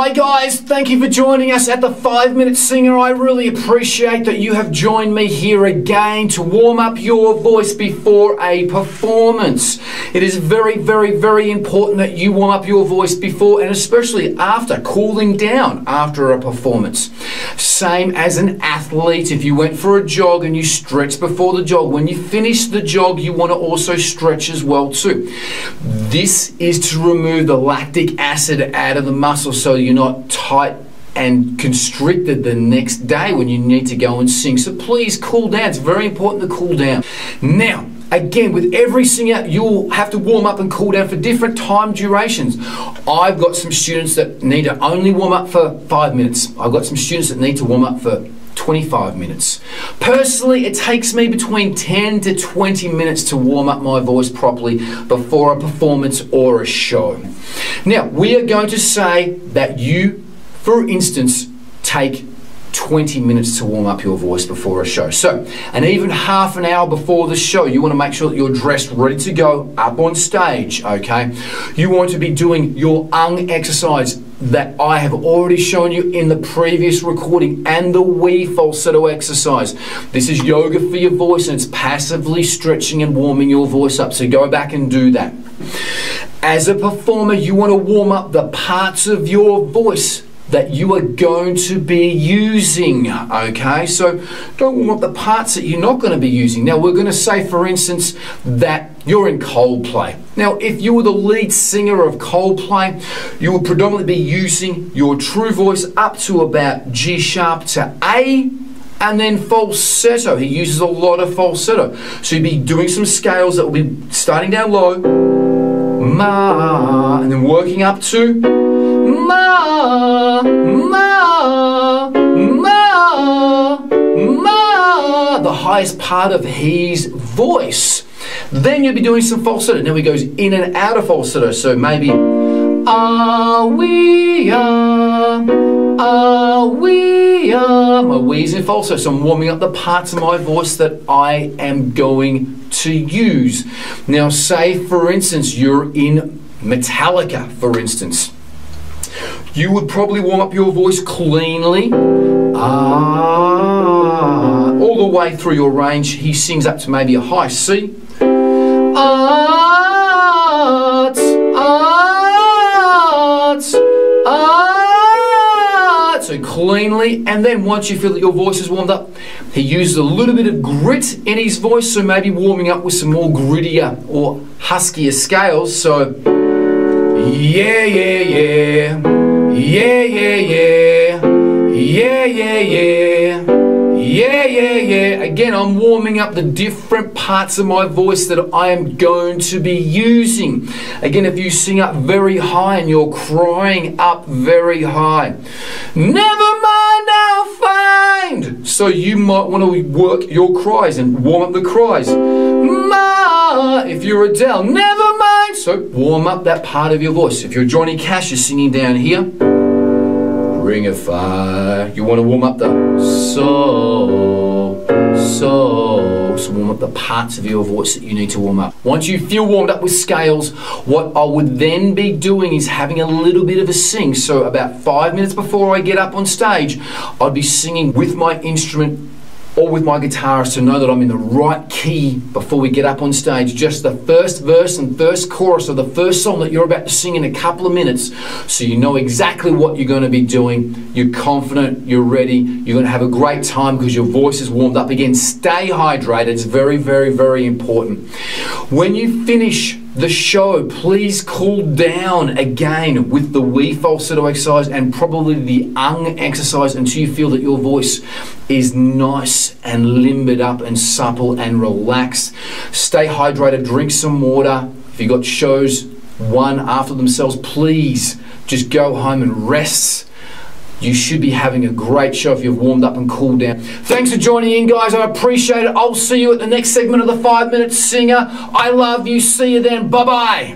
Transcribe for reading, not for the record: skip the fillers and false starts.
Hi guys, thank you for joining us at the 5 Minute Singer. I really appreciate that you have joined me here again to warm up your voice before a performance. It is very, very, very important that you warm up your voice before and especially after, cooling down after a performance. Same as an athlete. If you went for a jog and you stretched before the jog, when you finish the jog, you want to also stretch as well too. This is to remove the lactic acid out of the muscle so you're not tight and constricted the next day when you need to go and sing. So please cool down. It's very important to cool down. Now, again, with every singer, you'll have to warm up and cool down for different time durations. I've got some students that need to only warm up for 5 minutes. I've got some students that need to warm up for 25 minutes. Personally, it takes me between 10 to 20 minutes to warm up my voice properly before a performance or a show. Now, we are going to say that you, for instance, take 20 minutes to warm up your voice before a show. So, and even half an hour before the show, you want to make sure that you're dressed, ready to go up on stage, okay? You want to be doing your exercise that I have already shown you in the previous recording and the wee falsetto exercise. This is yoga for your voice and it's passively stretching and warming your voice up. So go back and do that. As a performer, you want to warm up the parts of your voice that you are going to be using, okay? So don't warm up the parts that you're not going to be using. Now we're going to say, for instance, that you're in Coldplay. Now, if you were the lead singer of Coldplay, you would predominantly be using your true voice up to about G sharp to A, and then falsetto. He uses a lot of falsetto. So you'd be doing some scales that will be starting down low, Ma, and then working up to Ma, Ma, Ma, Ma, the highest part of his voice. Then you'll be doing some falsetto. Now he goes in and out of falsetto. So maybe we are, we are. My we's in falsetto. So I'm warming up the parts of my voice that I am going to use. Now say, for instance, you're in Metallica, for instance. You would probably warm up your voice cleanly, all the way through your range. He sings up to maybe a high C. So cleanly, and then once you feel that your voice is warmed up, he uses a little bit of grit in his voice, so maybe warming up with some more grittier or huskier scales. So yeah, yeah, yeah, yeah, yeah, yeah, yeah, yeah, yeah, yeah, yeah, yeah. Again, I'm warming up the different parts of my voice that I am going to be using. Again, if you sing up very high and you're crying up very high, never mind, I'll find. So you might want to work your cries and warm up the cries. Ma, if you're Adele, never mind. So warm up that part of your voice. If you're Johnny Cash, you're singing down here, Ring of Fire. You want to warm up the so warm up the parts of your voice that you need to warm up. Once you feel warmed up with scales, what I would then be doing is having a little bit of a sing. So about 5 minutes before I get up on stage, I'd be singing with my instrument or with my guitarist to know that I'm in the right key before we get up on stage. Just the first verse and first chorus of the first song that you're about to sing in a couple of minutes, so you know exactly what you're going to be doing. You're confident, you're ready, you're going to have a great time because your voice is warmed up. Again, stay hydrated. It's very, very, very important. When you finish the show, please cool down again with the wee falsetto exercise and probably the exercise until you feel that your voice is nice and limbered up and supple and relaxed. Stay hydrated, drink some water. If you've got shows one after themselves, please just go home and rest. You should be having a great show if you've warmed up and cooled down. Thanks for joining in, guys. I appreciate it. I'll see you at the next segment of the 5 Minute Singer. I love you. See you then. Bye-bye.